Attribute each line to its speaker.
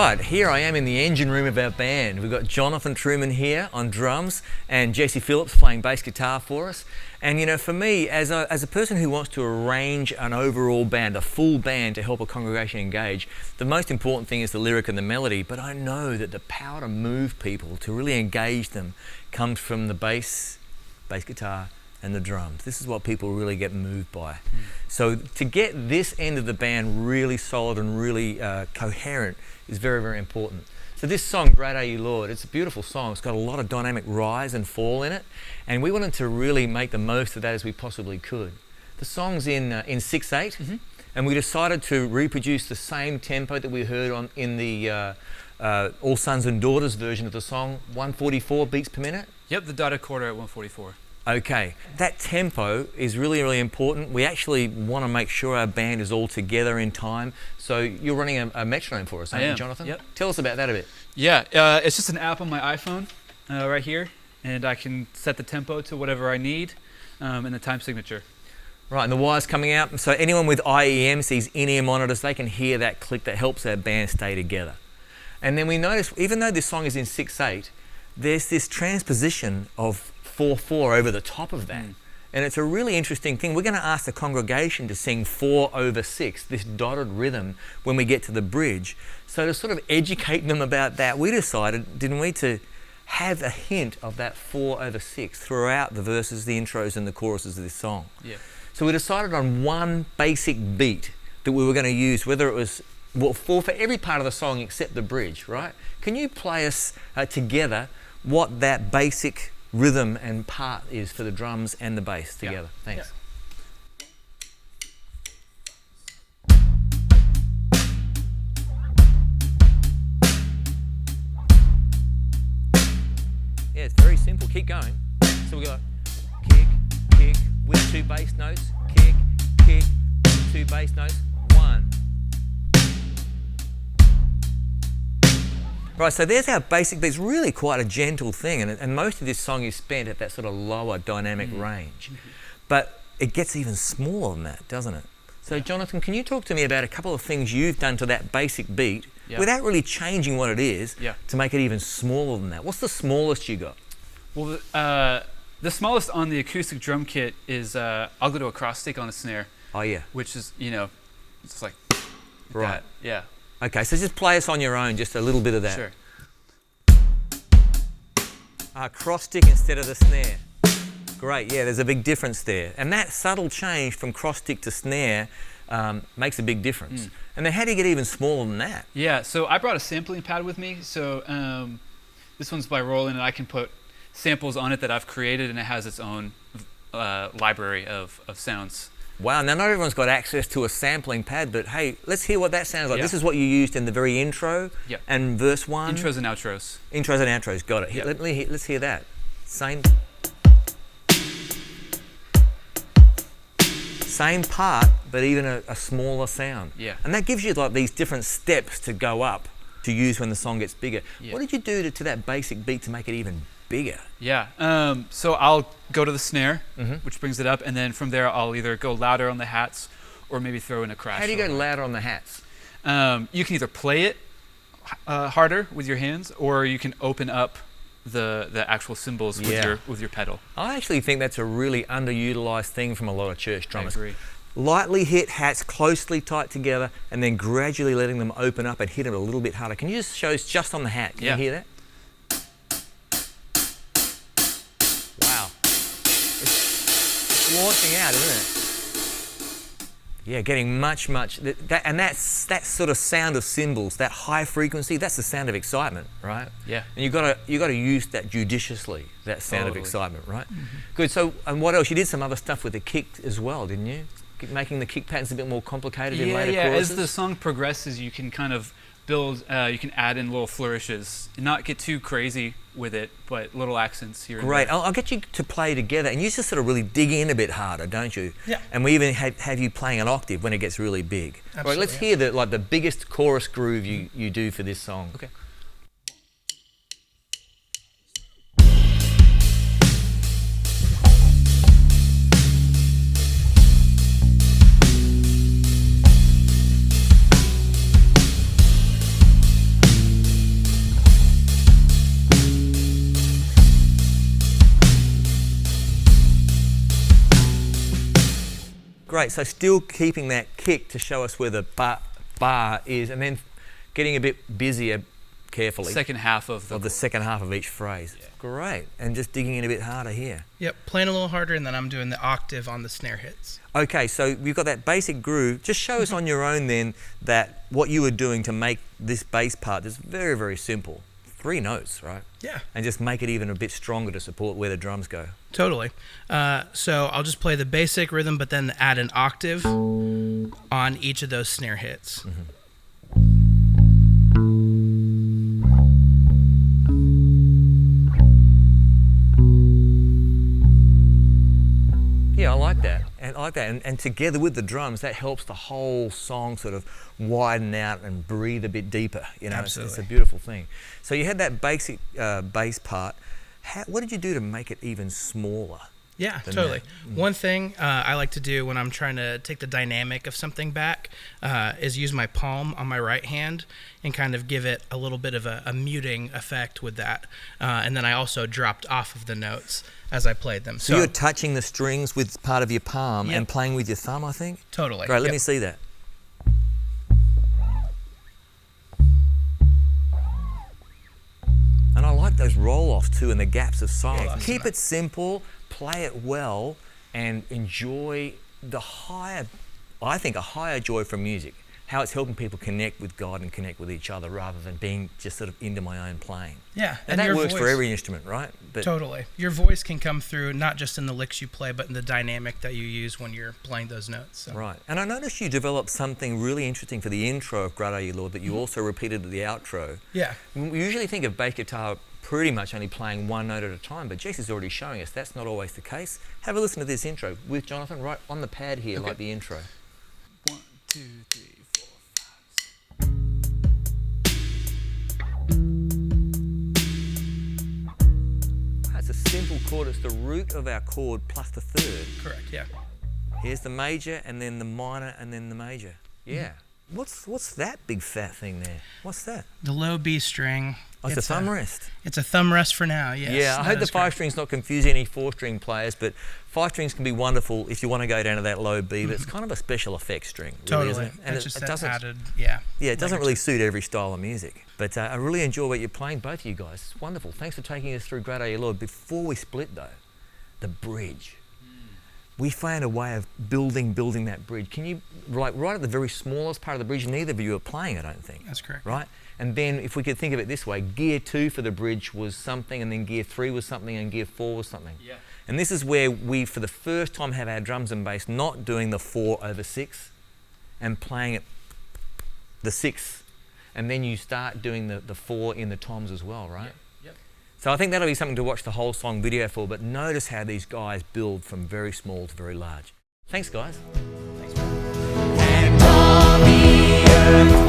Speaker 1: Right, here I am in the engine room of our band. We've got Jonathan Truman here on drums and Jesse Phillips playing bass guitar for us. And you know, for me, as a person who wants to arrange an overall band, a full band to help a congregation engage, the most important thing is the lyric and the melody, but I know that the power to move people, to really engage them, comes from the bass guitar, and the drums. This is what people really get moved by. So to get this end of the band really solid and really coherent is very, very important. So this song, Great Are You Lord, it's a beautiful song. It's got a lot of dynamic rise and fall in it, and we wanted to really make the most of that as we possibly could. The song's in 6/8, and we decided to reproduce the same tempo that we heard in the All Sons and Daughters version of the song, 144 beats per minute.
Speaker 2: Yep, the dotted quarter at 144.
Speaker 1: Okay, that tempo is really, really important. We actually want to make sure our band is all together in time. So you're running a metronome for us, aren't you, Jonathan?
Speaker 2: Yep.
Speaker 1: Tell us about that a bit.
Speaker 2: Yeah, it's just an app on my iPhone right here, and I can set the tempo to whatever I need and the time signature.
Speaker 1: Right, and the wire's coming out. So anyone with IEMs, these in-ear monitors, they can hear that click that helps our band stay together. And then we notice, even though this song is in 6/8, there's this transposition of 4/4 over the top of that. And it's a really interesting thing. We're going to ask the congregation to sing 4/6, this dotted rhythm, when we get to the bridge. So to sort of educate them about that, we decided, didn't we, to have a hint of that 4/6 throughout the verses, the intros and the choruses of this song.
Speaker 2: Yeah.
Speaker 1: So we decided on one basic beat that we were going to use, whether it was for every part of the song except the bridge, right? Can you play us together what that basic rhythm and part is for the drums and the bass together? Thanks. Yeah, it's very simple. Keep going. So we got kick, kick with 2 bass notes, kick, kick, 2 bass notes, 1. Right, so there's our basic beat. It's really quite a gentle thing, and most of this song is spent at that sort of lower dynamic range. But it gets even smaller than that, doesn't it? So Jonathan, can you talk to me about a couple of things you've done to that basic beat without really changing what it is to make it even smaller than that? What's the smallest you got?
Speaker 2: Well, the smallest on the acoustic drum kit is I'll go to a cross stick on a snare. Oh yeah. Which is, you know, it's like that. Yeah.
Speaker 1: Okay, so just play us on your own, just a little bit of that.
Speaker 2: Sure.
Speaker 1: Cross stick instead of the snare. Great, yeah, there's a big difference there. And that subtle change from cross stick to snare makes a big difference. And then how do you get even smaller than that?
Speaker 2: Yeah, so I brought a sampling pad with me. So this one's by Roland, and I can put samples on it that I've created, and it has its own library of sounds.
Speaker 1: Wow, now not everyone's got access to a sampling pad, but hey, let's hear what that sounds like. This is what you used in the very intro and verse 1.
Speaker 2: Intros and outros.
Speaker 1: Intros and outros, got it. Let's hear that. Same part, but even a smaller sound.
Speaker 2: Yeah.
Speaker 1: And that gives you like these different steps to go up to use when the song gets bigger. Yeah. What did you do to that basic beat to make it even bigger?
Speaker 2: Yeah, so I'll go to the snare, which brings it up, and then from there I'll either go louder on the hats or maybe throw in a crash.
Speaker 1: How do you go louder on the hats?
Speaker 2: You can either play it harder with your hands, or you can open up the actual cymbals with your pedal.
Speaker 1: I actually think that's a really underutilized thing from a lot of church drummers.
Speaker 2: I agree.
Speaker 1: Lightly hit hats closely tight together, and then gradually letting them open up and hit them a little bit harder. Can you just show us just on the hat? Can you hear that? Launching out, isn't it? Yeah, getting much, and that's that sort of sound of cymbals, that high frequency. That's the sound of excitement, right?
Speaker 2: Yeah.
Speaker 1: And you got to use that judiciously. That sound of excitement, right? Good. So, and what else? You did some other stuff with the kick as well, didn't you? Making the kick patterns a bit more complicated in later choruses.
Speaker 2: As the song progresses, you can kind of build. You can add in little flourishes, and not get too crazy with it, but little accents here.
Speaker 1: Great.
Speaker 2: And there.
Speaker 1: I'll get you to play together, and you just sort of really dig in a bit harder, don't you?
Speaker 3: Yeah.
Speaker 1: And we even have you playing an octave when it gets really big.
Speaker 3: Absolutely,
Speaker 1: right, let's hear the biggest chorus groove you do for this song.
Speaker 2: Okay.
Speaker 1: Great. So still keeping that kick to show us where the bar is, and then getting a bit busier carefully.
Speaker 2: Second half of
Speaker 1: the second half of each phrase. Yeah. Great. And just digging in a bit harder here.
Speaker 3: Yep, playing a little harder, and then I'm doing the octave on the snare hits.
Speaker 1: Okay, so we've got that basic groove. Just show us on your own then that what you were doing to make this bass part just very, very simple. 3 notes, right?
Speaker 3: Yeah.
Speaker 1: And just make it even a bit stronger to support where the drums go.
Speaker 3: Totally. So I'll just play the basic rhythm, but then add an octave on each of those snare hits.
Speaker 1: Yeah, I like that. And together with the drums, that helps the whole song sort of widen out and breathe a bit deeper. You know,
Speaker 3: Absolutely.
Speaker 1: It's a beautiful thing. So you had that basic bass part. What did you do to make it even smaller?
Speaker 3: Yeah, totally. One thing I like to do when I'm trying to take the dynamic of something back is use my palm on my right hand and kind of give it a little bit of a muting effect with that. And then I also dropped off of the notes as I played them.
Speaker 1: So you're touching the strings with part of your palm
Speaker 3: Yep.
Speaker 1: and playing with your thumb, I think?
Speaker 3: Totally.
Speaker 1: Great, let
Speaker 3: Yep.
Speaker 1: me see that. And I like those roll-offs too and the gaps of silence.
Speaker 3: awesome.
Speaker 1: Keep it simple, play it well, and enjoy the higher, I think, a higher joy from music. How it's helping people connect with God and connect with each other rather than being just sort of into my own playing.
Speaker 3: Yeah.
Speaker 1: And that
Speaker 3: your
Speaker 1: works for
Speaker 3: voice-
Speaker 1: every instrument, right? But
Speaker 3: Totally. Your voice can come through not just in the licks you play, but in the dynamic that you use when you're playing those notes. So.
Speaker 1: Right. And I noticed you developed something really interesting for the intro of Great Are You, Lord, that you also repeated at the outro.
Speaker 3: Yeah.
Speaker 1: We usually think of bass guitar pretty much only playing one note at a time, but Jesse's already showing us that's not always the case. Have a listen to this intro with Jonathan right on the pad here, like the intro.
Speaker 2: 1, 2, 3, 4, 5.
Speaker 1: It's a simple chord. It's the root of our chord plus the third.
Speaker 3: Correct, yeah.
Speaker 1: Here's the major and then the minor and then the major. Yeah. What's that big fat thing there? What's that?
Speaker 3: The low B string.
Speaker 1: Oh, it's a thumb rest.
Speaker 3: It's a thumb rest for now, yes.
Speaker 1: Yeah, I hope the 5-string's not confuse any 4-string players, but 5-strings can be wonderful if you want to go down to that low B, but it's kind of a special effects string, really,
Speaker 3: Totally.
Speaker 1: isn't it? And
Speaker 3: It's just
Speaker 1: it
Speaker 3: that
Speaker 1: doesn't,
Speaker 3: added, yeah.
Speaker 1: yeah, it doesn't really suit every style of music. But I really enjoy what you're playing, both of you guys. It's wonderful. Thanks for taking us through Great Are You, Lord. Before we split, though, the bridge. We found a way of building that bridge. Can you, like right at the very smallest part of the bridge, neither of you are playing, I don't think.
Speaker 3: That's correct.
Speaker 1: Right? And then if we could think of it this way, gear 2 for the bridge was something, and then gear 3 was something, and gear 4 was something.
Speaker 2: Yeah.
Speaker 1: And this is where we, for the first time, have our drums and bass not doing the 4/6 and playing it the 6. And then you start doing the 4 in the toms as well, right?
Speaker 2: Yep.
Speaker 1: So I think that'll be something to watch the whole song video for, but notice how these guys build from very small to very large. Thanks, guys.
Speaker 3: Thanks.
Speaker 1: And on the earth